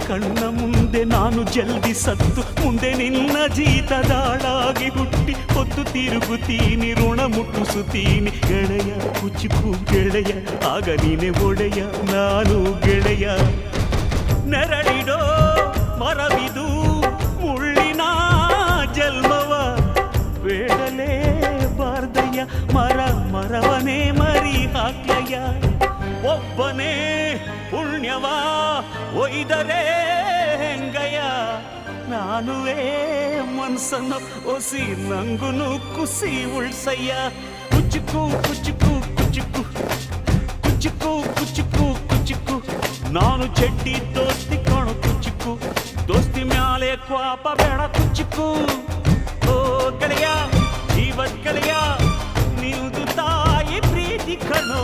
ಕಣ್ಣ ಮುಂದೆ ನಾನು ಜಲ್ದಿ ಸತ್ತು ಮುಂದೆ ನಿನ್ನ ಜೀತದಾಳಾಗಿ ಹುಟ್ಟಿ ಹೊತ್ತು ತಿರುಗುತ್ತೀನಿ ಋಣ ಮುಟ್ಟಿಸುತ್ತೀನಿ ಗೆಳೆಯ ಕುಚುಕು ಗೆಳೆಯ ಆಗ ನೀನೆ ಒಡೆಯ ನಾನು ಗೆಳೆಯ ನೆರಳಿಡೋ ಮರವಿದು ಮುಳ್ಳಿನ ಜನ್ಮವ ಬೇಡಲೇ ಬಾರ್ದಯ್ಯ ಮರವನೇ ಮರಿ ಹಾಕ್ಲಯ್ಯ ಒಬ್ಬನೇ ಪುಣ್ಯವ ಒಯ್ದರೆ ಹೆಂಗಯ್ಯ ನಾನುವೇ ಮನ್ಸನ್ನು ಒಸಿ ನಂಗುನು ಕುಸಿ ಉಳ್ಸಯ್ಯ ಕುಚುಕು ಕುಚುಕು ಕುಚುಕು ಕುಚುಕು ಕುಚುಕು ಕುಚುಕು ನಾನು ಚಡ್ಡಿ ದೋಸ್ತಿ ಕಾಣು ಕುಚುಕು ದೋಸ್ತಿ ಮ್ಯಾಲೆ ಕ್ವಾಪ ಬೇಡ ಕುಚುಕು ಓ ಗೆಳೆಯ ಜೀವದ ಗೆಳೆಯ ನೀವುದು ತಾಯಿ ಪ್ರೀತಿ ಕಣೋ